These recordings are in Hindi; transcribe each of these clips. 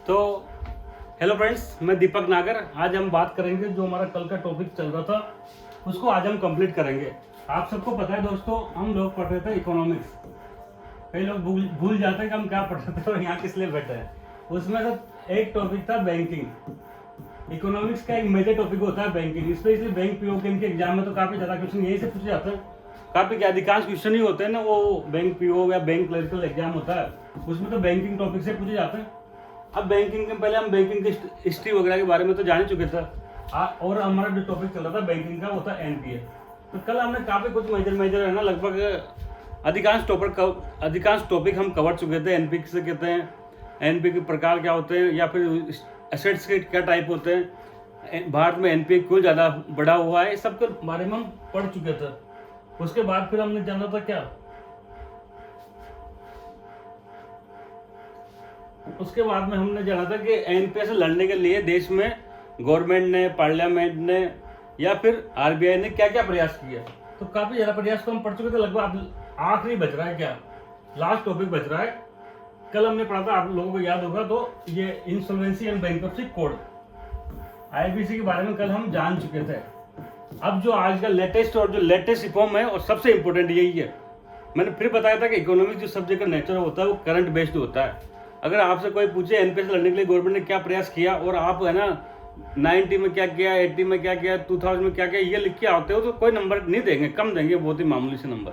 तो हेलो फ्रेंड्स, मैं दीपक नागर। आज हम बात करेंगे जो हमारा कल का टॉपिक चल रहा था उसको आज हम कंप्लीट करेंगे। आप सबको पता है दोस्तों, हम लोग पढ़ रहे थे इकोनॉमिक्स। कई लोग भूल जाते हैं कि हम क्या पढ़ रहे थे और यहाँ किस लिए बैठे हैं। उसमें से एक टॉपिक था बैंकिंग। इकोनॉमिक्स का एक मेजर टॉपिक होता है बैंकिंग, स्पेशली बैंक पीओ के एग्जाम में तो काफी ज्यादा क्वेश्चन यही से पूछे जाते हैं। काफी अधिकांश क्वेश्चन ही होते हैं ना, वो बैंक पीओ या बैंक क्लरिकल एग्जाम होता है, उसमें तो बैंकिंग टॉपिक से पूछे जाते हैं। अब बैंकिंग के पहले हम बैंकिंग की हिस्ट्री वगैरह के बारे में तो जान ही चुके थे, और हमारा जो टॉपिक चल रहा था बैंकिंग का वो था एनपीए। तो कल हमने काफी कुछ मेजर है ना, लगभग अधिकांश टॉपिक हम कवर चुके थे। एनपी किसे कहते हैं, एनपी के प्रकार क्या होते हैं, या फिर एसेट्स के क्या टाइप होते हैं, भारत में एनपी क्यों ज़्यादा बढ़ा हुआ है, इस सब के बारे में हम पढ़ चुके थे। उसके बाद फिर हमने जाना था क्या, उसके बाद में हमने जाना था कि एनपीए से लड़ने के लिए देश में गवर्नमेंट ने, पार्लियामेंट ने या फिर आरबीआई ने क्या क्या प्रयास किया। तो काफी ज्यादा प्रयास तो हम पढ़ चुके थे। लगभग अब आखिरी बच रहा है, क्या लास्ट टॉपिक बच रहा है। कल हमने पढ़ा था, आप लोगों को याद होगा तो, ये insolvency and bankruptcy code, IBC के बारे में कल हम जान चुके थे। अब जो आज का लेटेस्ट रिफॉर्म है और सबसे इंपॉर्टेंट यही है। मैंने फिर बताया था कि इकोनॉमिक्स जो सब्जेक्ट का नेचर होता है वो करंट बेस्ड होता है। अगर आपसे कोई पूछे एनपीए से लड़ने के लिए गवर्नमेंट ने क्या प्रयास किया, और आप है ना 90 में क्या किया, 80 में क्या किया, 2000 में क्या किया, ये लिख के आते हो तो कोई नंबर नहीं देंगे, कम देंगे, बहुत ही मामूली से नंबर।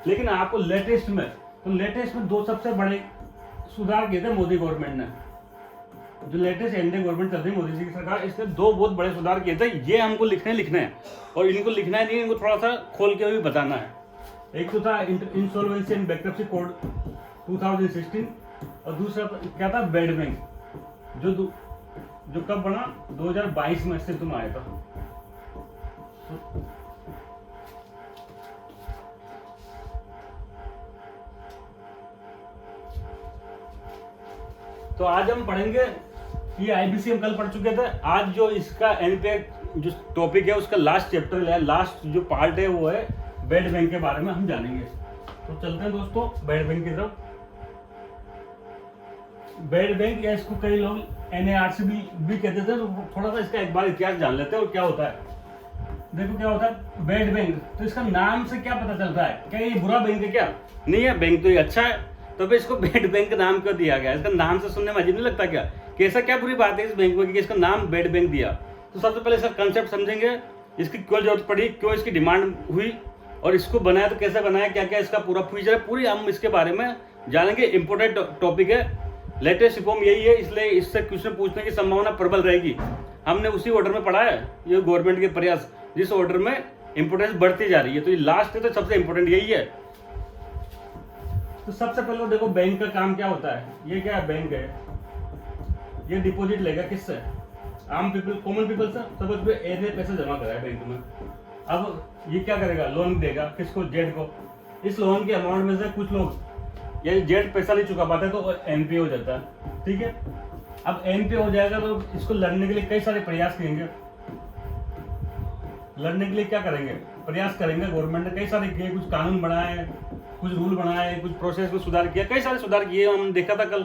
लेकिन आपको लेटेस्ट में दो सबसे बड़े सुधार किए थे मोदी गवर्नमेंट ने। जो लेटेस्ट एनडीए गवर्नमेंट चल रही है मोदी जी की सरकार, इसने दो बहुत बड़े सुधार किए थे। ये हमको लिखने हैं, और इनको लिखना है नहीं, इनको थोड़ा सा खोल के भी बताना है। एक तो था इंसॉल्वेंसी एंड बैंक्रप्सी कोड 2016, और दूसरा क्या था, बेड बैंक, जो कब बना, 2022 में अस्तित्व में आया था। तो आज हम पढ़ेंगे, ये आईबीसी हम कल पढ़ चुके थे। आज जो इसका एनपीए जो टॉपिक है उसका लास्ट चैप्टर है, लास्ट जो पार्ट है वो है बेड बैंक के बारे में हम जानेंगे। तो चलते हैं दोस्तों बेड बैंक की तरफ। बेड बैंक, या इसको कई लोग एनएआरसी भी कहते थे। तो थोड़ा सा इसका एक बार इतिहास जान लेते हैं और क्या होता है। देखो क्या होता है बेड बैंक, तो इसका नाम से क्या पता चलता है, क्या ये बुरा बैंक है? क्या नहीं है, बैंक तो ये अच्छा है। तो फिर इसको बेड बैंक नाम क्यों दिया गया? इसका नाम से सुनने में अजीब नहीं लगता क्या, कि ऐसा क्या बुरी बात है इस बैंक में कि इसका नाम बेड बैंक दिया? तो सबसे पहले इसका कंसेप्ट समझेंगे, इसकी क्यों जरूरत पड़ी, क्यों इसकी डिमांड हुई, और इसको बनाया तो कैसे बनाया, क्या क्या इसका पूरा फ्यूचर है, पूरी हम इसके बारे में जानेंगे। इंपॉर्टेंट टॉपिक है, लेटेस्ट रिफॉर्म यही है, इसलिए इससे क्वेश्चन पूछने की संभावना प्रबल रहेगी। हमने उसी ऑर्डर में पढ़ा है, ये गवर्नमेंट के प्रयास जिस ऑर्डर में इंपोर्टेंस बढ़ती जा रही है, तो ये लास्ट है तो सबसे इंपॉर्टेंट यही है। तो सबसे पहले देखो बैंक का काम क्या होता है। ये क्या है, बैंक है, ये डिपॉजिट लेगा किससे, आम पीपल, कॉमन पीपल से। सपोज एने पैसे जमा करा है बैंक में, अब ये क्या करेगा, लोन देगा किसको, जेड को। इस लोन के अमाउंट में से कुछ लोग, ये जेड पैसा नहीं चुका पाते तो एनपीए हो जाता है, ठीक है। अब एनपीए हो जाएगा तो इसको लड़ने के लिए कई सारे प्रयास करेंगे। लड़ने के लिए क्या करेंगे, प्रयास करेंगे। गवर्नमेंट ने कई सारे किए, कुछ कानून बनाए, कुछ रूल बनाए, कुछ प्रोसेस में सुधार किया, कई सारे सुधार किए, हम देखा था कल।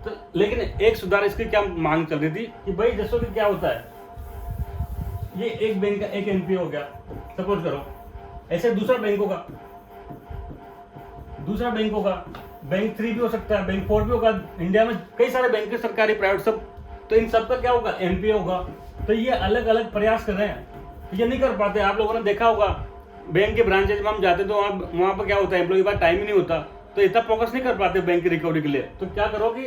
तो लेकिन एक सुधार इसकी क्या मांग चल रही थी कि भाई जैसे कि क्या होता है, ये एक बैंक का एक एनपीए हो गया, सपोज करो, ऐसे दूसरा बैंक होगा, बैंक 3 भी हो सकता है, बैंक 4 भी होगा। इंडिया में कई सारे बैंक है, सरकारी, प्राइवेट, सब। तो इन सब का क्या होगा, एनपीए होगा। तो ये अलग अलग प्रयास कर रहे हैं, तो ये नहीं कर पाते। आप लोगों ने देखा होगा बैंक के ब्रांचेज में हम जाते तो वहाँ पर क्या होता है, एम्प्लॉय के पास टाइम ही नहीं होता, तो इतना फोकस नहीं कर पाते बैंक की रिकवरी के लिए। तो क्या करोगे,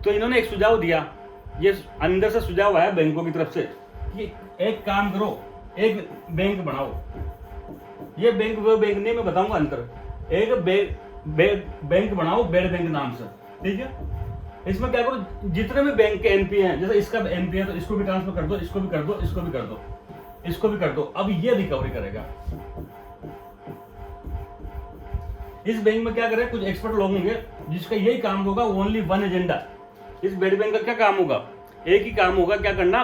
तो इन्होंने एक सुझाव दिया, ये अंदर से सुझाव आया बैंकों की तरफ से कि एक काम करो, एक बैंक बनाओ। ये बैंक वो बैंक नहीं, मैं बताऊंगा अंतर। एक बैंक बनाओ बेड बैंक नाम से, ठीक है। इसमें क्या करो, जितने भी बैंक के एनपीए हैं, जैसे इसका एनपीए है तो इसको भी ट्रांसफर कर दो, इसको भी कर दो, इसको भी कर दो, इसको भी कर दो। अब ये रिकवरी करेगा। इस बैंक में क्या करें, कुछ एक्सपर्ट लोग होंगे जिसका यही काम होगा, ओनली वन एजेंडा। इस बेड बैंक का क्या काम होगा, एक ही काम होगा, क्या करना,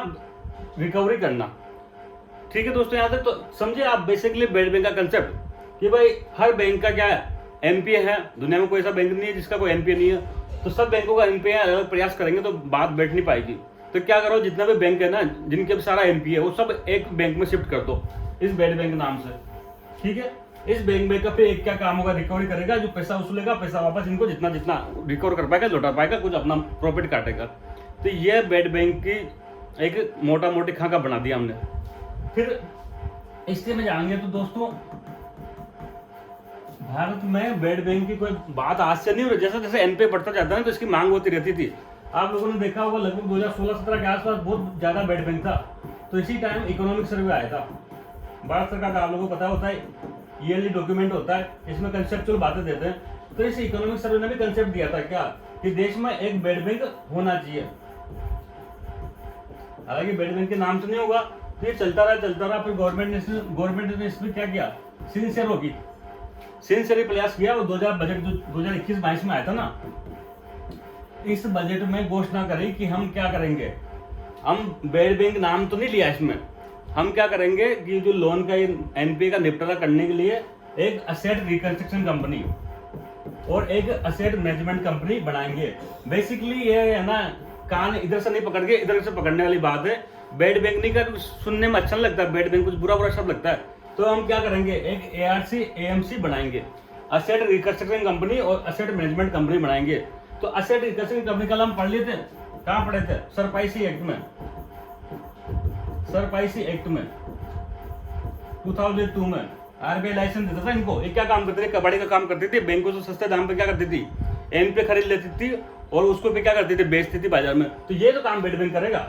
रिकवरी करना, ठीक है दोस्तों। यहां तक तो समझे आप बेसिकली बेड बैंक का कंसेप्ट, कि भाई हर बैंक का क्या है, एनपीए है। दुनिया में कोई ऐसा बैंक नहीं है जिसका कोई एनपीए नहीं है। तो सब बैंकों का एनपीए अलग अलग प्रयास करेंगे तो बात बैठ नहीं पाएगी। तो क्या करो, जितना भी बैंक है ना, जिनके भी सारा एनपीए वो सब एक बैंक में शिफ्ट कर दो, इस बेड बैंक नाम से, ठीक है। इस बैंक में का फिर एक क्या काम होगा, रिकवरी करेगा, जो पैसा वसूलेगा पैसा वापस इनको जितना जितना रिकवर कर पाएगा लौटा पाएगा, कुछ अपना प्रॉफिट काटेगा। तो ये बेड बैंक की एक मोटा मोटी खाका बना दिया हमने। फिर इससे में जाएंगे तो दोस्तों, भारत में बेड बैंक की कोई बात आज से नहीं हो रही, जैसे जैसे एनपीए बढ़ता जाता है ना तो इसकी मांग होती रहती थी। आप लोगों ने देखा होगा लगभग 2016-17 के आसपास बहुत ज्यादा बेड बैंक था। तो इसी टाइम इकोनॉमिक सर्वे आया था भारत सरकार का, आप लोगों को पता होता है, ईयरली डॉक्यूमेंट होता है, इसमें कंसेप्चुअल बातें देते हैं। तो इस इकोनॉमिक सर्वे ने भी कंसेप्ट दिया था क्या, कि देश में एक बेड बैंक होना चाहिए। हालांकि बेड बैंक के नाम से नहीं होगा, तो ये चलता रहा। फिर गवर्नमेंट ने इसमें क्या किया, सिंसियरली प्रयास किया। वो 2000 बजट जो 2021-22 में आया था ना, इस बजट में घोषणा करी कि हम क्या करेंगे, हम बेड बैंक नाम तो नहीं लिया इसमें, हम क्या करेंगे कि जो लोन का एनपीए का निपटारा करने के लिए एक असेट रिकंस्ट्रक्शन कंपनी और एक असेट मैनेजमेंट कंपनी बनाएंगे। बेसिकली ये है ना, कान इधर से नहीं पकड़ के इधर से पकड़ने वाली बात है। बेड बैंक नहीं का सुनने में अच्छा नहीं लगता, बेड बैंक कुछ बुरा शब्द लगता है। तो हम क्या करेंगे, एक एआरसी एएमसी बनाएंगे, असेट रिकंस्ट्रक्शन कंपनी और असेट मैनेजमेंट कंपनी बनाएंगे। तो असेट रिकंस्ट्रक्शन कंपनी का हम पढ़ लिए थे, कहाँ पढ़े थे, सरपाइसी एक्ट में 2002 में आरबीआई लाइसेंस देता था इनको। ये क्या काम करते थे, कबाड़ी का काम करती थी, बैंकों से सस्ते दाम पे क्या करती थी, एनपीए खरीद लेती थी और उसको भी क्या करती थी, बेचती थी बाजार में। तो ये तो काम बेड बैंक करेगा।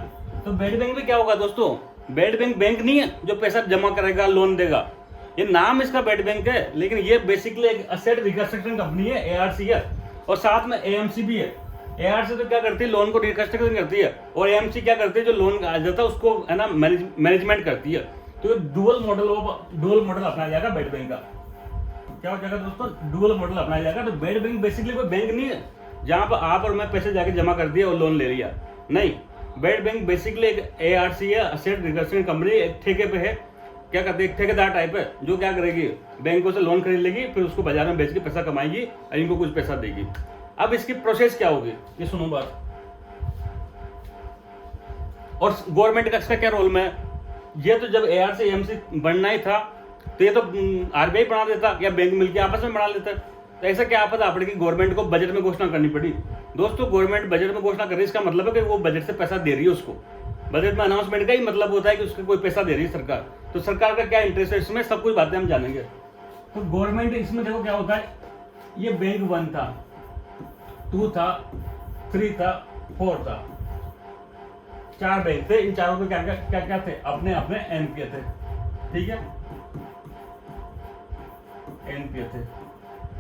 तो बेड बैंक में क्या होगा दोस्तों, बेड बैंक नहीं है जो पैसा जमा करेगा लोन देगा, ये नाम इसका बेड बैंक है, लेकिन ये बेसिकली एक असेट रिकंस्ट्रक्शन कंपनी है, एआरसी है, और साथ में एएमसी भी है। एआरसी तो क्या करती है, लोन को रिकंस्ट्रक्शन करती है, और एएमसी क्या करती है, जो लोन आ जाता है उसको है ना मैनेजमेंट करती है। तो डुअल मॉडल अपनाया जाएगा बेड बैंक का। क्या हो जाएगा दोस्तों, डुअल मॉडल अपनाया जाएगा। तो बेड बैंक बेसिकली कोई बैंक नहीं है जहां पर आप और मैं पैसे जाके जमा कर दिए और लोन ले लिया, नहीं। बेड बैंक बेसिकली एक एआरसी है, असेट रिकंस्ट्रक्शन कंपनी, एक ठेके पे है, क्या करते हैं, एक ठेकेदार टाइप है, जो क्या करेगी, बैंकों से लोन खरीद लेगी, फिर उसको बाजार में बेच के पैसा कमाएगी और इनको कुछ पैसा देगी। अब इसकी प्रोसेस क्या होगी, ये सुनो बात। और गवर्नमेंट का इसका क्या रोल में, ये तो जब एआरसी एएमसी बनना ही था तो ये तो आरबीआई बना देता या बैंक मिलकर आपस में बना लेता। तो ऐसा क्या आपदा पड़ेगी, गवर्नमेंट को बजट में घोषणा करनी पड़ी। दोस्तों गवर्नमेंट बजट में घोषणा कर रही है, इसका मतलब है कि वो बजट से पैसा दे रही है उसको। बजट में अनाउंसमेंट का ही मतलब होता है कि उसको कोई पैसा दे रही है सरकार। तो सरकार का क्या इंटरेस्ट है इसमें, सब कुछ बातें हम जानेंगे। तो गवर्नमेंट इसमें देखो क्या होता है, ये बैंक 1 था, 2 था, 3 था, 4 था, 4 बैंक थे। इन चारों पे क्या थे, अपने अपने एनपीए थे, ठीक है, एनपीए थे।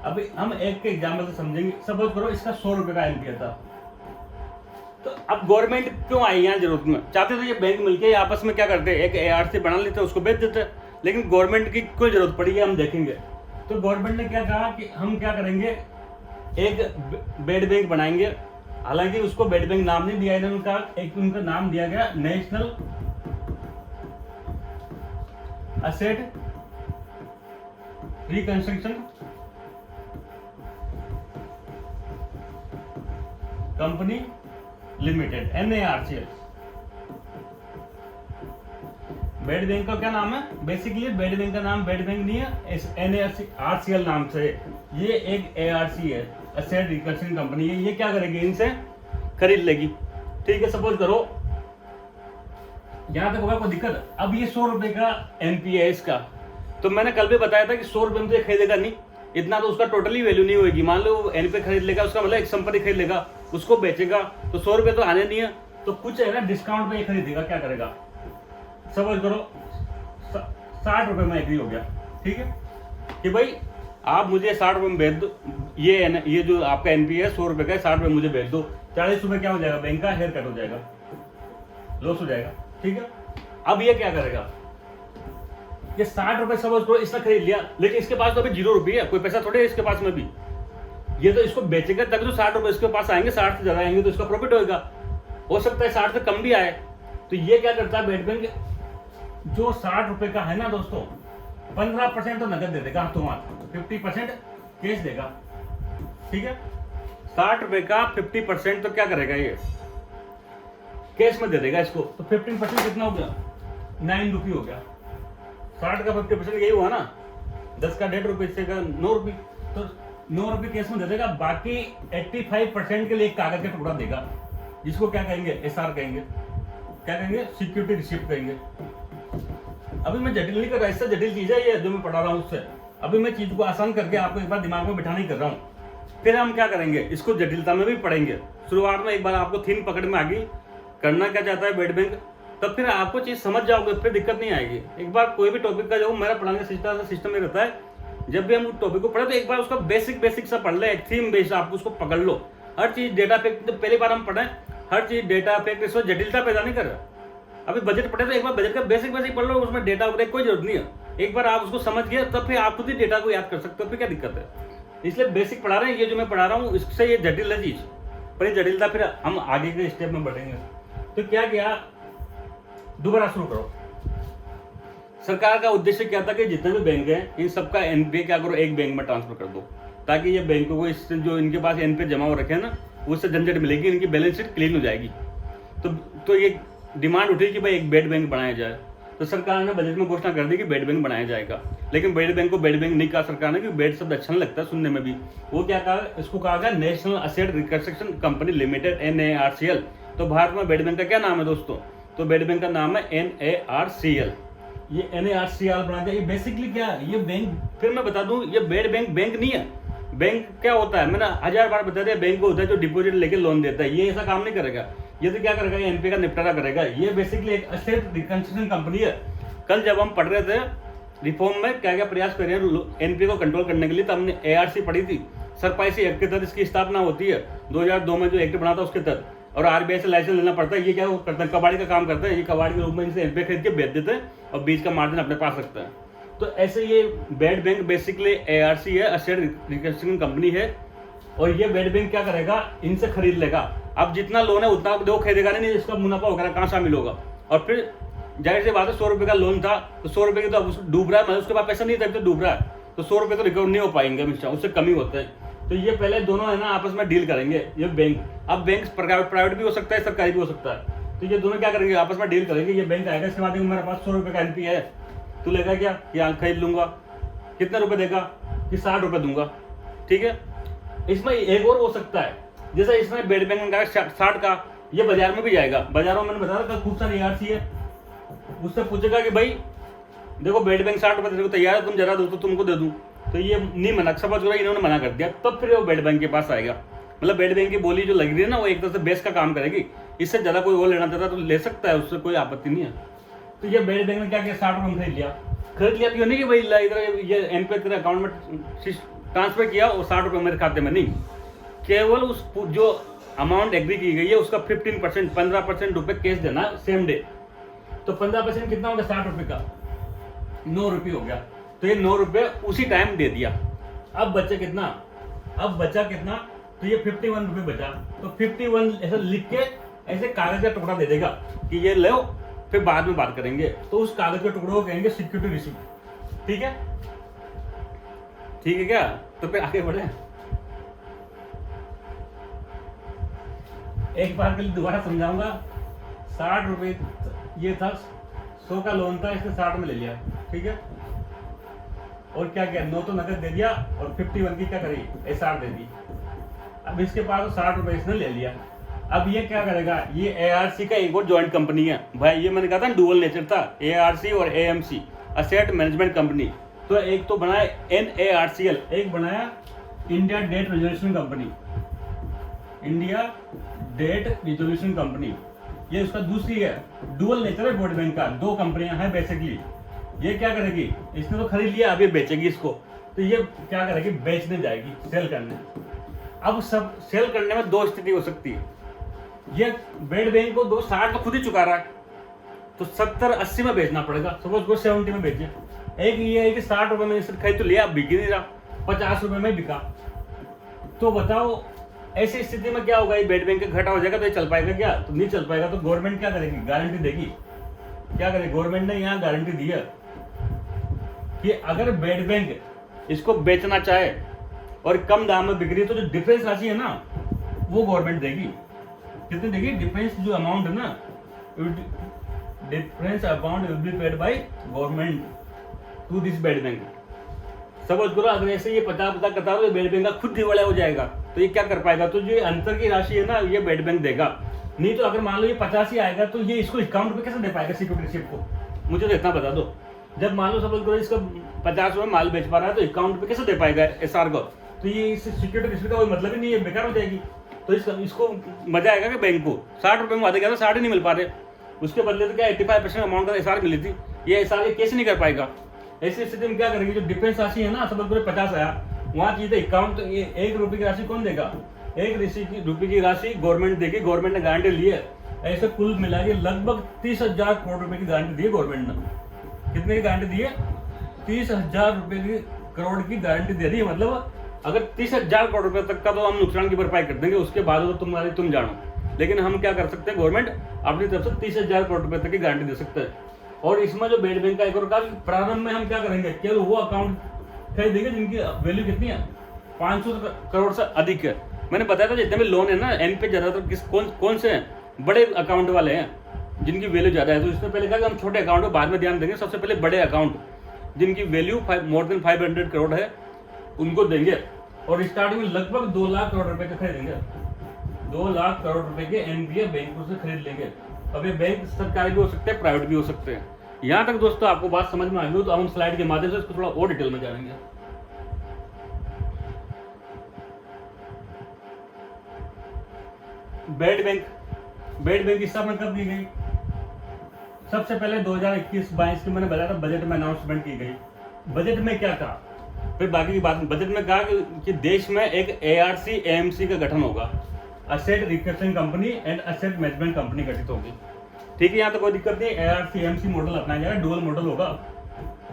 अभी हम एक के एग्जाम्पल से समझेंगे। सपोज करो इसका 100 रुपए का एनपीए था, तो अब गवर्नमेंट क्यों आई यहाँ जरूरत में, चाहते तो ये बैंक मिलके आपस में क्या करते, एक एआरसी बना लेते, उसको बेच देते, लेकिन गवर्नमेंट की कोई जरूरत पड़ी है, हम देखेंगे। तो गवर्नमेंट ने क्या कहा कि हम क्या करेंगे, एक बेड बैंक बनाएंगे। हालांकि उसको बेड बैंक नाम नहीं दिया इन्होंने, उनका नाम दिया गया national asset reconstruction company limited, NARCL। Bed bank का क्या नाम है, बेसिकली बेड बैंक का नाम बेड बैंक नहीं है, NARCL नाम से। ये एक ARC है, असेट रिकंस्ट्रक्शन कंपनी है। ये क्या करेगी, इनसे खरीद लेगी, ठीक है। सपोज करो यहां तक होगा कोई दिक्कत। अब ये 100 रुपए का एनपीए है इसका, तो मैंने कल भी बताया था कि 100 रुपए में तो खरीदेगा नहीं, इतना तो उसका टोटली वैल्यू नहीं होगी। मान लो एनपीए खरीद लेगा, उसका मतलब एक संपत्ति खरीद लेगा, उसको बेचेगा, तो 100 रुपए तो आने नहीं है, तो कुछ है ना डिस्काउंट पे ये खरीदेगा। क्या करेगा, सपोज करो 60 रुपए में एग्री हो गया, ठीक है, कि भाई आप मुझे 60 रुपए में बेच दो, ये जो आपका एनपीए है 100 रुपए का, 60 रुपए मुझे बेच दो। 40 रुपए क्या हो जाएगा, बैंक का हेयर कट हो जाएगा, लॉस हो जाएगा, ठीक है। अब ये क्या करेगा, ये 60 रुपए सपोज करो इसने खरीद लिया, लेकिन इसके पास तो अभी 0 रुपये है, कोई पैसा थोड़े है इसके पास में भी। ये तो इसको बेचेगा तभी तो 60 रुपए इसके पास आएंगे, 60 से ज्यादा आएंगे तो इसका प्रॉफिट होगा। हो सकता है 60 से कम भी आए। तो ये क्या करता है बेड बैंक, जो 60 रुपए का है ना दोस्तों, 15% तो नगद दे देगा हाथों हाथ, 50% कैश देगा, ठीक है। ₹60 का 50% तो क्या करेगा ये, कैश में दे देगा इसको, तो 15% कितना हो गया, ₹9 हो गया। 60 का 50% यही हुआ ना, 10 का ₹1.5, इससे का ₹9, तो ₹9 कैश में दे देगा। बाकी 85% के लिए एक कागज का टुकड़ा देगा, जिसको क्या कहेंगे, SR कहेंगे, क्या कहेंगे, सिक्योरिटी रिसिप्ट कहेंगे। अभी मैं जटिल नहीं कर रहा, इससे जटिल चीज है ये जो मैं पढ़ा रहा हूँ उससे। अभी मैं चीज को आसान करके आपको एक बार दिमाग में बिठाने कर रहा हूँ, फिर हम क्या करेंगे, इसको जटिलता में भी पढ़ेंगे। शुरुआत में एक बार आपको थीम पकड़ में आ गई, करना क्या चाहता है बेड बैंक, तब फिर आपको चीज समझ जाओगे, फिर दिक्कत नहीं आएगी। एक बार कोई भी टॉपिक का जो मेरा पढ़ाने का सिस्टम में रहता है, जब भी हम टॉपिक को पढ़े तो एक बार उसका बेसिक सा पढ़ ले, एक थीम बेस्ड आप उसको पकड़ लो। हर चीज डेटा फैक्ट, पहली बार हम पढ़े हर चीज डेटा फैक्ट, इसमें जटिलता पैदा नहीं कर रहा। अभी बजट पढ़े तो एक बार बजट का बेसिक पढ़ लो, उसमें डेटा वगैरह कोई जरूरत नहीं है। एक बार आप उसको समझ गए तब फिर आप खुद ही डेटा को याद कर सकते हो, फिर क्या दिक्कत है। इसलिए बेसिक पढ़ा रहे हैं, ये जो मैं पढ़ा रहा हूँ इससे ये जटिल है चीज, पर ये जटिलता फिर हम आगे के स्टेप में बढ़ेंगे। तो क्या किया, दोबारा शुरू करो। सरकार का उद्देश्य क्या था कि जितने भी बैंक हैं इन सबका एनपीए क्या करो, एक बैंक में ट्रांसफर कर दो, ताकि ये बैंकों को इससे जो इनके पास एनपीए जमा हो रखे हैं ना, उससे झंझट मिलेगी, इनकी बैलेंस शीट क्लीन हो जाएगी। तो ये डिमांड उठी कि भाई एक बेड बैंक बनाया जाए। तो सरकार ने बजट में घोषणा कर दी कि बेड बैंक बनाया जाएगा। लेकिन बेड बैंक को बेड बैंक नहीं कहा सरकार ने, क्योंकि बेड शब्द अच्छा नहीं लगता सुनने में भी। वो क्या कहा, इसको कहा गया national asset reconstruction company limited, NARCL। तो भारत में बेड बैंक का क्या नाम है दोस्तों, तो बेड बैंक का नाम है NARCL। ये NARCL बना दिया। ये बेसिकली क्या है, ये बैंक, फिर मैं बता दूं, ये बेड बैंक नहीं है। बैंक क्या होता है, मैंने 1000 बार बता दिया, बैंक होता है जो डिपॉजिट लेके लोन देता है। ये ऐसा काम नहीं करेगा, ये तो क्या करेगा, ये एनपीए का निपटारा करेगा। ये बेसिकली एक एसेट रिकंस्ट्रक्शन कंपनी है। कल जब हम पढ़ रहे थे रिफॉर्म में क्या क्या प्रयास कर रहे हैं एनपीए को कंट्रोल करने के लिए, तो हमने ARC पढ़ी थी, सरपाइसी एक्ट के तहत इसकी स्थापना होती है 2002 में, जो एक्ट बना था उसके तहत। और RBI से लाइसेंस लेना पड़ता है। ये क्या करता है, कबाड़ी का काम करता है। ये कबाड़ी के रूप में इनसे एनपीए खरीद के बेच देते हैं और बीच का मार्जिन अपने पास रखता है। तो ऐसे ये बेड बैंक बेसिकली ARC है, एसेट रिकंस्ट्रक्शन कंपनी है। और ये बेड बैंक क्या करेगा, इनसे खरीद लेगा। अब जितना लोन है उतना दो खरीदेगा नहीं, इसका मुनाफा वगैरह कहाँ शामिल होगा। और फिर जाहिर सी बात है, 100 रुपये का लोन था तो 100 रुपये की तो अब डूब रहा है, मतलब उसके पास पैसा नहीं था तो डूब रहा है, तो 100 रुपये तो रिकवर नहीं हो पाएंगे हमेशा, उससे कम ही होते हैं। तो ये पहले दोनों है ना आपस में डील करेंगे, ये बैंक। अब बैंक प्राइवेट भी हो सकता है, सरकारी भी हो सकता है। तो ये दोनों क्या करेंगे, आपस में डील करेंगे। ये बैंक आएगा, इसके बाद मेरे पास 100 रुपये का एनपीए है, तू लेगा क्या, कि खरीद लूंगा, कितने रुपए देगा, कि 60 रुपये दूंगा, ठीक है। इसमें एक और हो सकता है, जैसा इसमें बेड बैंक का 60 का, ये बाजार में भी जाएगा। बाजारों में मैंने बताया था खूब सारी ARC है, उससे पूछेगा कि भाई देखो बेड बैंक 60 रुपये देने को तैयार है, तुम जरा दो तो तुमको दे दूं। तो ये नहीं मना, समझ रहा, इन्होंने मना कर दिया, तब फिर वो बेड बैंक के पास आएगा। मतलब बेड बैंक की बोली जो लग रही है ना, वो एक तरह से बेस का काम करेगी। इससे ज्यादा कोई और लेना चाहता तो ले सकता है, उससे कोई आपत्ति नहीं है। तो ये बेड बैंक ने क्या किया, 60 रुपये में खरीद लिया। तो नहीं कि भाई इधर ये एनपीए तेरे अकाउंट में ट्रांसफर किया और 60 रुपये मेरे खाते में, नहीं, केवल उस जो अमाउंट एग्री की गई है उसका 15% 15% रुपये कैश देना सेम डे। तो 15% कितना हो गया, 60 रुपये का 9 रुपये हो गया। तो ये 9 रुपये उसी टाइम दे दिया। अब बचा कितना, तो ये 51 रुपये बचा। तो 51 ऐसा लिख के ऐसे कागज का टुकड़ा दे देगा कि ये लो, फिर बाद में बात करेंगे। तो उस कागज के टुकड़े को कहेंगे सिक्योरिटी रिसीप्ट। ठीक है क्या, तो फिर आगे बढ़े। एक बार के लिए दोबारा समझाऊंगा। 60 रुपये ये था, 100 का लोन था, इसने 60 में ले लिया, ठीक है। और क्या किया, 9 तो नकद दे दिया और 51 की क्या करी, SR दे दी। अब इसके पास 60 रुपये इसने ले लिया। अब ये क्या करेगा, ये ARC का एक और ज्वाइंट कंपनी है भाई। ये मैंने कहा था डुअल नेचर था, ARC और AMC, एसेट मैनेजमेंट कंपनी। तो एक तो बनाया NARCL, एक बनाया India debt resolution company, India debt resolution company. ये उसका दूसरी है, डुअल नेचर है बोर्ड बैंक का, 2 कंपनियां हैं बेसिकली। ये क्या करेगी, इसने तो खरीद लिया, अब ये बेचेगी इसको। तो ये क्या करेगी, बेचने जाएगी, सेल करने। अब सब सेल करने में 2 स्थिति हो सकती है। ये बेड बैंक को 60 तो खुद ही चुका रहा है, तो 70-80 में बेचना पड़ेगा। सपोज को 70 में बेचे। एक ये है कि 60 रुपए में इसने खरीद तो लिया, अब बिक ही नहीं रहा, 50 रुपए में बिका। तो बताओ ऐसी स्थिति में क्या होगा, ये बेड बैंक का घाटा हो जाएगा, तो ये चल पाएगा क्या, तो नहीं चल पाएगा। तो गवर्नमेंट क्या करेगी, गारंटी देगी। क्या करेगी, गवर्नमेंट ने यहाँ गारंटी दी है कि अगर बेड बैंक इसको बेचना चाहे और कम दाम में बिक रही है, तो जो डिफरेंस राशि है ना, वो गवर्नमेंट देगी। कितनी देगी? डिफरेंस जो अमाउंट है ना, difference amount will be paid by government to this bad bank. समझ करो, अगर ऐसे ये 50 करता हो तो बेड बैंक का खुद दिवालिया हो जाएगा, तो ये क्या कर पाएगा? तो जो अंतर की राशि है ना, ये बेड बैंक देगा। नहीं तो अगर मान लो ये 50 ही आएगा तो ये इसको अकाउंट पे कैसे दे पाएगा सिक्योरिटी को? मुझे तो इतना बता दो। जब मान लो समझ करो इसका 50 में माल बेच पा रहा है तो अकाउंट पे कैसे दे पाएगा एसआर को? तो ये इस सिक्योरिटी रिसिप्ट का कोई मतलब ही नहीं है, बेकार हो जाएगी। तो इसको मजा आएगा कि बैंक को 60 रुपये में वादे किया था, 60 ही नहीं मिल पा रहे, उसके बदले तो क्या 85% अमाउंट का एसआर मिली थी, ये एसआर कैसे नहीं कर पाएगा? ऐसी स्थिति में क्या करेगी? जो डिफरेंस राशि है ना, समझ करो 50 आया, वहाँ चीजें अकाउंट, ये 1 रुपये की राशि कौन देगा? 1 रुपये की राशि गवर्नमेंट देगी, गवर्नमेंट ने गारंटी ली है। ऐसे कुल मिला के लगभग 30,000 करोड़ रुपए की गारंटी दी है गवर्नमेंट ने। कितने की गारंटी दी है? 30,000 रुपए की करोड़ की गारंटी दे रही है। मतलब अगर 30,000 करोड़ रुपए तक का तो हम नुकसान की भरपाई कर देंगे, उसके बाद तो तुम जानो। लेकिन हम क्या कर सकते हैं? गवर्नमेंट अपनी तरफ से 30,000 करोड़ रुपए तक की गारंटी दे सकते हैं। और इसमें जो बेड बैंक का एक और का प्रारंभ में हम क्या करेंगे? केवल वो अकाउंट खरीदेंगे जिनकी वैल्यू कितनी है? 500 करोड़ से अधिक है। मैंने बताया था जितने भी लोन है ना एनपीए ज्यादातर कौन से हैं? बड़े अकाउंट वाले हैं जिनकी वैल्यू ज्यादा है। तो इससे पहले क्या हम छोटे अकाउंट को बाद में ध्यान देंगे, सबसे पहले बड़े अकाउंट जिनकी वैल्यू मोर देन 500 करोड़ है उनको देंगे। और स्टार्टिंग में लगभग 2 लाख करोड़ रुपए के खरीदेंगे। 2 लाख करोड़ रुपए के एनपीए बैंकों से खरीद लेंगे। अब ये बैंक सरकारी भी हो सकते हैं, प्राइवेट भी हो सकते हैं। यहाँ तक दोस्तों आपको बात समझ में आ गई तो हम स्लाइड के माध्यम से इसको थोड़ा और डिटेल में जानेंगे। बेड बैंक की स्थापना कब की गई? सबसे पहले 2021-22 की मैंने बताया था, बजट में अनाउंसमेंट की गई। बजट में क्या था? फिर बाकी की बात, बजट में कहा कि देश में एक ARC AMC का गठन होगा, asset recurring company and asset management company गठित होगी। ठीक है, यहाँ तो कोई दिक्कत नहीं। ARC AMC मॉडल अपनाया जाएगा, डुअल मॉडल होगा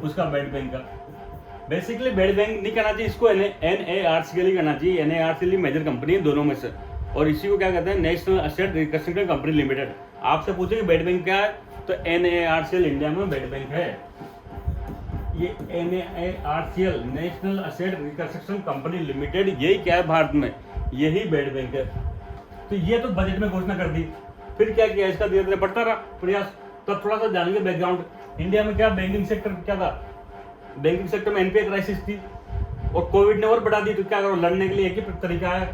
उसका बेड बैंक का। बेसिकली बेड बैंक नहीं कहना चाहिए इसको, NARCL कहना चाहिए। NARCL मेजर कंपनी है दोनों में से, और इसी को क्या कहते हैं? National asset recurring company limited. आपसे पूछे कि बेड बैंक क्या है, तो NARCL इंडिया में बेड बैंक है। ये NARCL national asset recurring company limited, यही क्या है भारत में? यही बेड बैंक है। तो ये तो बजट में घोषणा कर दी। फिर क्या किया? इसका धीरे धीरे बढ़ता रहा प्रयास। तो थोड़ा सा जानेंगे बैकग्राउंड। इंडिया में क्या बैंकिंग सेक्टर क्या था? बैंकिंग सेक्टर में एनपीए क्राइसिस थी और कोविड ने और बढ़ा दी। तो क्या करो? लड़ने के लिए एक ही तरीका है,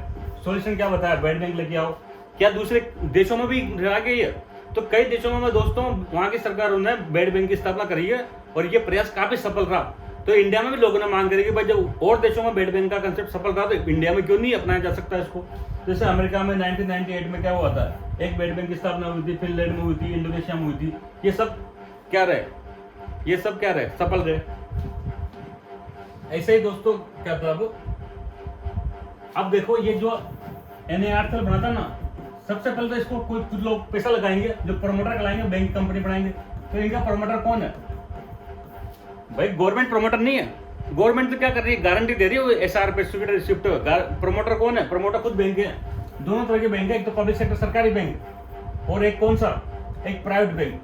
सॉल्यूशन क्या बताया? बेड बैंक लेके आओ। क्या दूसरे देशों में भी रहा गई है? तो कई देशों में दोस्तों वहां की सरकारों ने बेड बैंक की स्थापना करी है और ये प्रयास काफी सफल रहा। तो इंडिया में भी लोगों ने मांग करी कि भाई जब और देशों में बेड बैंक का कंसेप्ट सफल रहा तो इंडिया में क्यों नहीं अपनाया जा सकता इसको? जैसे अमेरिका में 1998 में क्या हुआ था, एक बेड बैंक की स्थापना हुई थी, फिनलैंड में हुई थी, इंडोनेशिया में हुई थी। ये सब क्या रहे? ये सब क्या रहे? सफल रहे। ऐसे ही दोस्तों क्या था अब देखो, ये जो NARCL बना था ना, सबसे पहले तो इसको कुछ लोग पैसा लगाएंगे, जो प्रमोटर कराएंगे, बैंक कंपनी बनाएंगे। तो इनका प्रमोटर कौन है भाई? गवर्नमेंट प्रमोटर नहीं है। गवर्नमेंट तो क्या कर रही है? गारंटी दे रही है एसआर पे, सिक्योरिटी रिसिप्ट। प्रमोटर कौन है? प्रमोटर खुद बैंक है। दोनों तरह के बैंक है, एक तो पब्लिक सेक्टर सरकारी बैंक और एक कौन सा? एक प्राइवेट बैंक।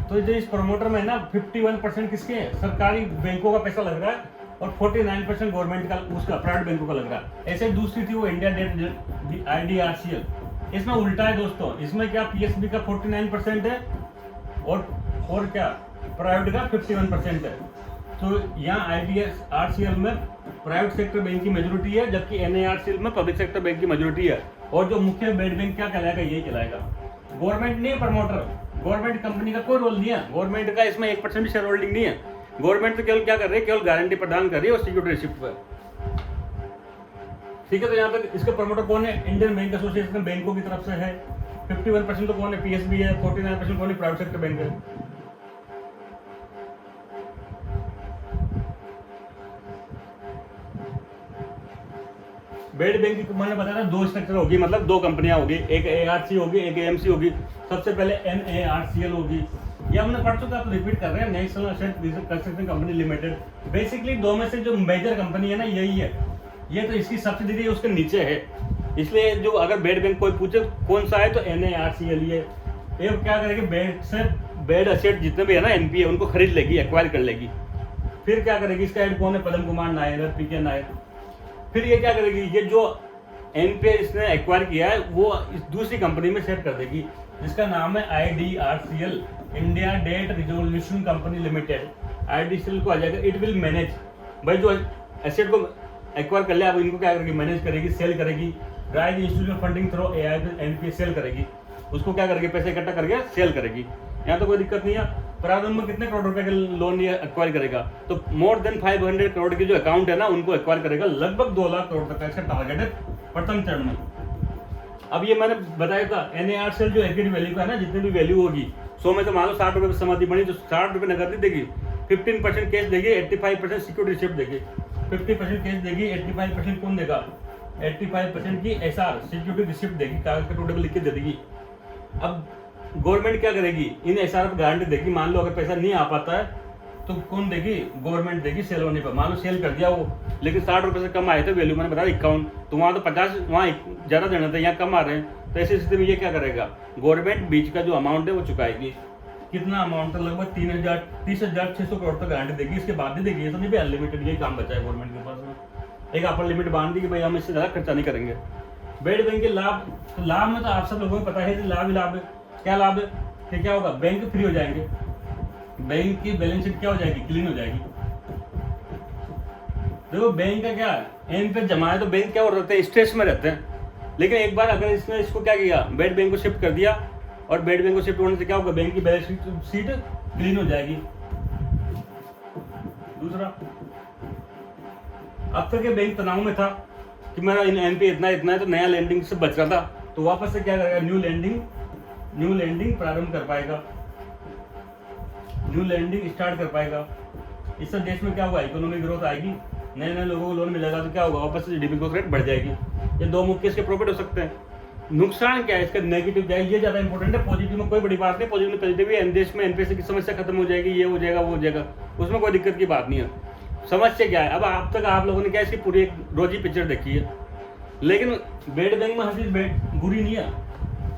तो जो इस प्रमोटर में ना 51% किसके हैं? सरकारी बैंकों का पैसा लग रहा है और 49% गवर्नमेंट का, उसका प्राइवेट बैंकों का लग रहा है। ऐसे दूसरी थी वो इंडिया डेट IDRCL। इसमें उल्टा है दोस्तों, इसमें क्या PSB का 49% है और क्या प्राइवेट का 51% है। तो यहाँ IDRCL में प्राइवेट सेक्टर बैंक की मेजोरिटी है, जबकि NARCL में पब्लिक सेक्टर बैंक की मेजोरिटी है। और जो मुख्य बेड बैंक क्या कहलाएगा? यही कहलाएगा। गवर्नमेंट नहीं है प्रमोटर, गवर्नमेंट कंपनी का कोई रोल नहीं है, गवर्नमेंट का इसमें 1% भी शेयर होल्डिंग नहीं है। गवर्नमेंट तो केवल क्या कर रही है? केवल गारंटी प्रदान कर रही है और सिक्योरिटी रिसिप्ट पर। ठीक है, तो यहाँ तक इसके प्रमोटर कौन है? इंडियन बैंक एसोसिएशन बैंकों की तरफ से है। 51% तो कौन है? PSB है। 49% कौन है? प्राइवेट सेक्टर बैंक है। बेड बैंक की मैंने बताया था 2 स्ट्रक्चर होगी, मतलब 2 कंपनियां होगी, एक ARC होगी, एक AMC होगी। सबसे पहले NARCL होगी, ये हमने पढ़ चुका, आप रिपीट कर रहे हैं, national asset recurring company limited. Basically 2 में से जो मेजर कंपनी है ना यही है। ये तो इसकी सब्सिडी उसके नीचे है, इसलिए जो अगर बेड बैंक कोई पूछे कौन सा है तो NARCL ये क्या करेगी? बेड असेट जितने भी है ना NPA उनको खरीद लेगी, एक्वायर कर लेगी। फिर क्या करेगी? इसका हेड कौन है? पदम कुमार नायर, PK नायर। फिर ये क्या करेगी? ये जो एनपीए इसने एक्वायर किया है वो इस दूसरी कंपनी में सेट कर देगी, जिसका नाम है IDRCL, India debt resolution company limited. IDRCL को आ जाएगा, इट विल मैनेज। भाई जो एसेट को एक्वायर कर लिया, अब इनको क्या करेगी, मैनेज करेगी, सेल करेगी। Raise institution funding through NPA sale करेगी, उसको क्या करेगी, पैसे इकट्ठा करके सेल करेगी। यहाँ तो कोई दिक्कत नहीं है। प्रारंभ में कितने करोड़ रुपए का लोन ये एक्वायर करेगा, तो मोर देन 500 करोड़ की जो अकाउंट है ना उनको एक्वायर करेगा, लगभग 2 लाख करोड़ तक का इसका टारगेट है प्रथम चरण में। अब ये मैंने बताया था NARCL जो इक्विटी वैल्यू का है ना, जितनी भी वैल्यू होगी 100 में से मान लो 60 रुपये समाधि बनी तो 60 रुपये नगद नहीं देगी, 15% कैश देगी, 85% सिक्योरिटी रिसिप्ट देगी। 50% कैश देगी, 85% कौन देगा, 85% की SR सिक्योरिटी रिसिप्ट देगी, कागज का टोटल लिख के दे देगी। अब गवर्नमेंट क्या करेगी, इन SR पर गारंटी देगी। मान लो अगर पैसा नहीं आ पाता है तो कौन देगी, गवर्नमेंट देगी सेल होने पर। मान लो सेल कर दिया वो, लेकिन 60 रुपये से कम आए थे वैल्यू, मैंने बताया 51, तो वहाँ तो 50, वहाँ ज़्यादा देना था, यहाँ कम आ रहे हैं। तो ऐसी स्थिति में ये क्या करेगा, गवर्नमेंट बीच का जो अमाउंट है वो चुकाएगी। कितना अमाउंट है, लगभग 30,600 करोड़ तक गारंटी देगी, इसके बाद नहीं देगी। ये तो नहीं भी अनलिमिटेड यही काम बचा है गवर्नमेंट के पास में। एक अपर लिमिट बांध दी कि भाई हम इससे ज़्यादा खर्चा नहीं करेंगे। बेड बैंक के लाभ, तो लाभ में तो आप सब लोगों को पता है कि लाभ ही लाभ है। क्या लाभ है कि क्या होगा, बैंक फ्री हो जाएंगे, बैंक की बैलेंस शीट क्या हो जाएगी, क्लीन हो जाएगी। देखो बैंक का क्या है, एनपीए जमा है तो बैंक क्या हो रहते हैं, स्ट्रेस में रहते हैं। लेकिन एक बार अगर इसने इसको क्या किया, बेड बैंक को शिफ्ट कर दिया, और बेड बैंक को शिफ्ट होने से क्या होगा, बैंक की बैलेंस शीट क्लीन हो जाएगी। दूसरा, अब तक ये बैंक तनाव में था कि मेरा एनपीए इतना है तो नया लैंडिंग से बच रहा था, तो वापस से क्या करेगा, न्यू लैंडिंग प्रारंभ कर पाएगा, न्यू लैंडिंग स्टार्ट कर पाएगा। इससे देश में क्या होगा, इकोनॉमिक ग्रोथ आएगी, नए नए लोगों को लोन मिलेगा, तो क्या होगा, वापस से जीडीपी ग्रोथ रेट बढ़ जाएगी। ये दो मुख्य इसके प्रॉफिट हो सकते हैं। नुकसान क्या है इसका, नेगेटिव क्या है, ये ज्यादा इंपॉर्टेंट है। पॉजिटिव में कोई बड़ी बात नहीं, पॉजिटिव भी देश में एनपीए की समस्या खत्म हो जाएगी, ये हो जाएगा वो हो जाएगा, उसमें कोई दिक्कत की बात नहीं है। समस्या क्या है, अब आप तक आप लोगों ने क्या इसकी पूरी एक रोजी पिक्चर देखी है, लेकिन बेड बैंक में हर चीज बुरी नहीं है।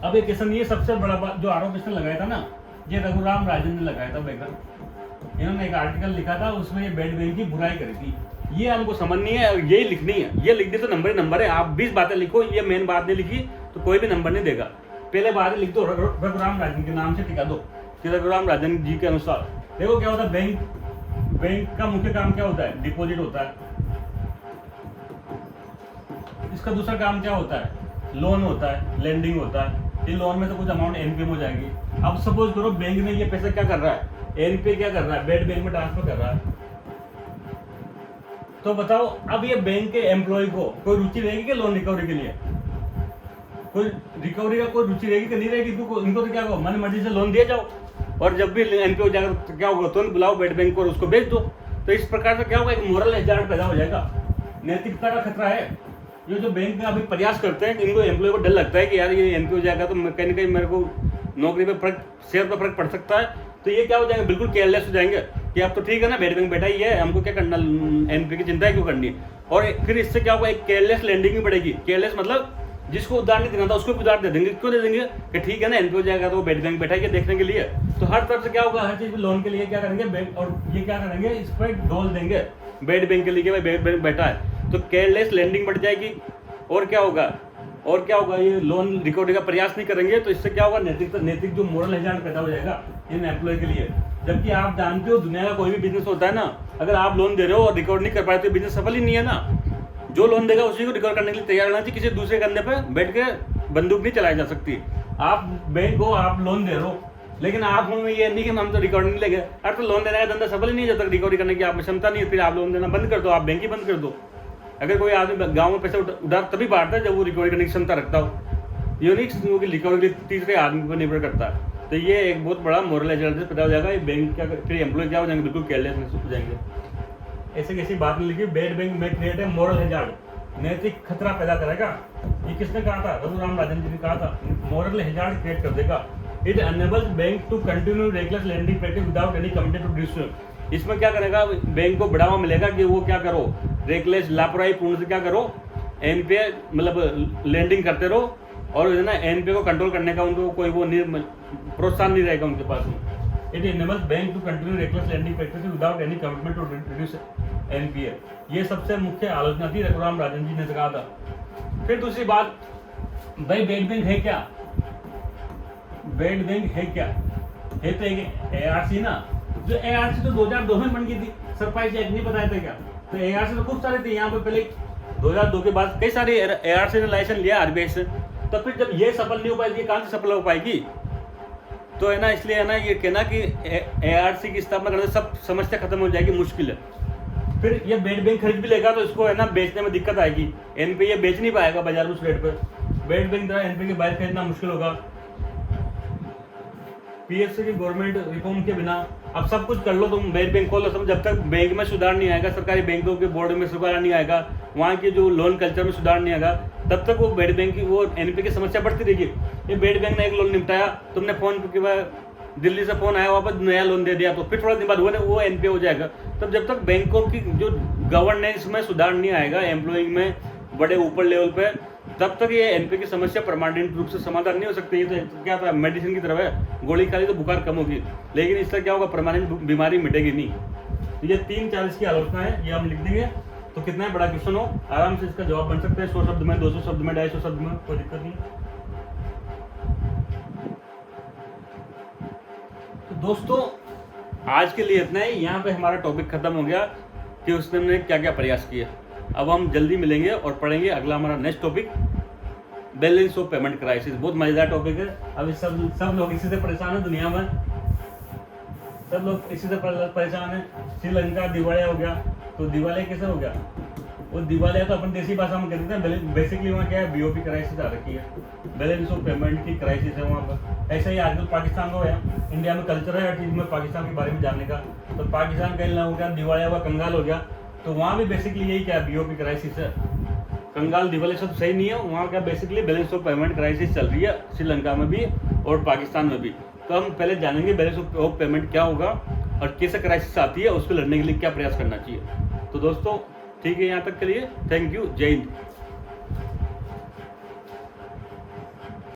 अब एक ऐसा नहीं है, सबसे बड़ा बात जो आरोप इसने लगाया था ना, ये रघुराम राजन ने लगाया था बेकर। इन्होंने एक आर्टिकल लिखा था, उसमें ये बेड बैंक की बुराई करी थी। ये हमको समझनी है और यही लिखनी है, ये लिख दी तो नंबर ही नंबर है। आप 20 बातें लिखो, ये मेन बात नहीं लिखी तो कोई भी नंबर नहीं देगा। पहले बात लिख दो, रघुराम राजन के नाम से टिका दो कि रघुराम राजन जी के अनुसार। देखो क्या होता है, बैंक का मुख्य काम क्या होता है, डिपॉजिट होता है। इसका दूसरा काम क्या होता है, लोन होता है, लेंडिंग होता है। ये लोन में तो कुछ अमाउंट एनपीए हो जाएगी। अब सपोज करो बैंक ने ये पैसा क्या कर रहा है, एनपीए क्या कर रहा है, बेड बैंक में ट्रांसफर कर रहा है। तो बताओ, अब ये बैंक के एम्प्लॉय को कोई रुचि रहेगी कि लोन रिकवरी के लिए, कोई रिकवरी का कोई रुचि रहेगी कि नहीं रहेगी। इनको तो क्या होगा, मन मर्जी से लोन दिया जाओ, और जब भी एनपीए हो जाएगा तो क्या होगा, तुरंत बुलाओ बेड बैंक को और उसको बेच दो। तो इस प्रकार से क्या होगा, एक मोरल हैजार्ड पैदा हो जाएगा, नैतिकता का खतरा है। ये जो बैंक में अभी प्रयास करते हैं, इनको एम्प्लॉय को डर लगता है कि यार ये एनपीए हो जाएगा तो कहीं ना कहीं मेरे को नौकरी पे फर्क, शेयर पे फर्क पड़ सकता है। तो ये क्या हो जाएगा, बिल्कुल केयरलेस हो जाएंगे कि अब तो ठीक है ना, बेड बैंक बैठा ही है, हमको क्या करना, एनपीए की चिंता क्यों करनी है। और फिर इससे क्या होगा, एक केयरलेस लैंडिंग भी बढ़ेगी। केयरलेस मतलब जिसको उधार नहीं देना था उसको भी उधार दे देंगे। क्यों दे देंगे कि ठीक है ना, एनपीए हो जाएगा तो वो बेड बैंक बैठा है देखने के लिए। तो हर तरफ से क्या होगा, हर चीज लोन के लिए क्या करेंगे बैंक, और ये क्या करेंगे, इस पर डोल देंगे बेड बैंक के लिए, बेड बैंक बैठा है। तो केयरलेस लैंडिंग बढ़ जाएगी। और क्या होगा, ये लोन रिकवरी का प्रयास नहीं करेंगे, तो इससे क्या होगा, नैतिक जो मोरल हैजार्ड पैदा हो जाएगा इन एम्प्लॉय के लिए। जबकि आप जानते हो दुनिया का कोई भी बिजनेस होता है ना, अगर आप लोन दे रहे हो और रिकवर नहीं कर पाए तो बिजनेस सफल ही नहीं है ना। जो लोन देगा उसी को रिकवर करने के लिए तैयार रहना चाहिए, किसी दूसरे कंधे पे बैठ के बंदूक नहीं चलाई जा सकती। आप बैंक को आप लोन दे रहे हो, लेकिन आप हमें ये नहीं कि हम तो रिकवर नहीं लेंगे। अरे तो लोन देने का धंधा सफल ही नहीं, जब तक रिकवरी करने की आप में क्षमता नहीं है, फिर आप लोन देना बंद कर दो, आप बैंक ही बंद कर दो। अगर कोई आदमी गांव में पैसा उधार तभी बांटता है जब वो रिकवरी करने की क्षमता रखता हो। यूनिक की रिकवरी तीसरे आदमी पर निर्भर करता है। तो ये एक बहुत बड़ा मोरल हैजार्ड पैदा हो जाएगा। ये बैंक क्या, फिर एम्प्लॉय क्या हो जाएंगे, बिल्कुल केयरलेस हो जाएंगे। ऐसे कैसी बात नहीं लिखी, बेड बैंक में क्रिएट है मोरल हैजार्ड, नैतिक खतरा पैदा करेगा। ये किसने कहा था, रघुराम राजन जी ने कहा था, मोरल हैजार्ड क्रिएट कर देगा। It enables bank to continue reckless lending practice without any committed to distribution. इसमें क्या करेगा, बैंक को बढ़ावा मिलेगा कि वो क्या करो, रेकलेस लापरवाही पूर्ण से क्या करो, एनपीए मतलब लैंडिंग करते रहो, और है ना एनपीए को कंट्रोल करने का उनको कोई वो प्रोत्साहन नहीं रहेगा उनके पास में। It enables bank to continue reckless lending practice without any commitment to reduce NPA. ये सबसे मुख्य आलोचना थी, रघुराम राजन जी ने कहा था। फिर दूसरी बात, भाई बेड बैंक है क्या? बेड बैंक है क्या? है तो एक ARC ना, जो ARC तो 2002 में बन गई थी, सरप्राइज एक्ट नहीं बताया था क्या? तो ARC तो खूब सारे थे यहाँ पे, पहले 2002 के बाद कई सारे ARC ने लाइसेंस लिया RBI से। तो फिर जब ये सफल नहीं हो पाएगी, कहाँ से सफल हो पाएगी? तो है ना, इसलिए है ना ये कहना कि ARC की स्थापना करने से सब समस्या खत्म हो जाएगी, मुश्किल है। फिर ये बेड बैंक खरीद भी लेगा तो इसको है ना बेचने में दिक्कत आएगी। NPA ये बेच नहीं पाएगा बाजार में उस रेट पर। बेड बैंक द्वारा NPA के बाहर खरीदना मुश्किल होगा। PSC की गवर्नमेंट रिफॉर्म के बिना अब सब कुछ कर लो तुम, बेड बैंक खोलो सब, जब तक बैंक में सुधार नहीं आएगा, सरकारी बैंकों के बोर्ड में सुधार नहीं आएगा, वहाँ के जो लोन कल्चर में सुधार नहीं आएगा, तब तक वो बेड बैंक की वो NPA की समस्या बढ़ती रहेगी। ये बेड बैंक ने एक लोन निपटाया, तुमने फोन के बाद दिल्ली से फोन आया, वापस नया लोन दे दिया, तो फिर थोड़ा दिन बाद वो NPA हो जाएगा। तब जब तक बैंकों की जो गवर्नेंस में सुधार नहीं आएगा, एम्प्लॉइंग में बड़े ऊपर लेवल पे, तब तक ये NPA की समस्या परमानेंट रूप से समाधान नहीं हो सकती। ये तो क्या था, मेडिसिन की तरफ है, गोली खा ली तो बुखार कम होगी, लेकिन इससे क्या होगा, परमानेंट बीमारी मिटेगी नहीं। ये 3-4 इसकी आलोचना है, ये हम लिख देंगे। तो कितना बड़ा क्वेश्चन हो, आराम से इसका जवाब बन सकते हैं, 100 शब्द में, 200 शब्द में, 250 शब्द में, कोई दिक्कत नहीं। तो दोस्तों आज के लिए इतना ही, यहाँ पे हमारा टॉपिक खत्म हो गया कि उसने क्या क्या प्रयास किए। अब हम जल्दी मिलेंगे और पढ़ेंगे अगला हमारा next topic, balance of payment crisis. बहुत मजेदार टॉपिक है। अभी सब लोग इसी से परेशान है, दुनिया में सब लोग इसी से परेशान है। श्रीलंका दिवालिया हो गया, तो दिवालिया कैसे हो गया? वो दिवालिया तो अपन देसी भाषा में कहते हैं, बेसिकली वहाँ क्या है, BOP क्राइसिस आ रखी है, बैलेंस ऑफ पेमेंट की क्राइसिस है वहाँ पर। ऐसा ही आजकल पाकिस्तान में है, इंडिया में कल्चर है हर चीज़ में पाकिस्तान के बारे में जानने का। तो पाकिस्तान कहीं ना हो गया, दिवालिया हुआ, कंगाल हो गया, तो वहाँ भी बेसिकली यही क्या है, BOP क्राइसिस है। कंगाल दिवालिया सब सही नहीं है, वहाँ क्या basically balance of payment crisis चल रही है, श्रीलंका में भी और पाकिस्तान में भी। तो हम पहले जानेंगे बैलेंस ऑफ पेमेंट क्या होगा और कैसे क्राइसिस आती है, उसको लड़ने के लिए क्या प्रयास करना चाहिए। तो दोस्तों ठीक है, यहाँ तक के लिए थैंक यू, जय हिंद।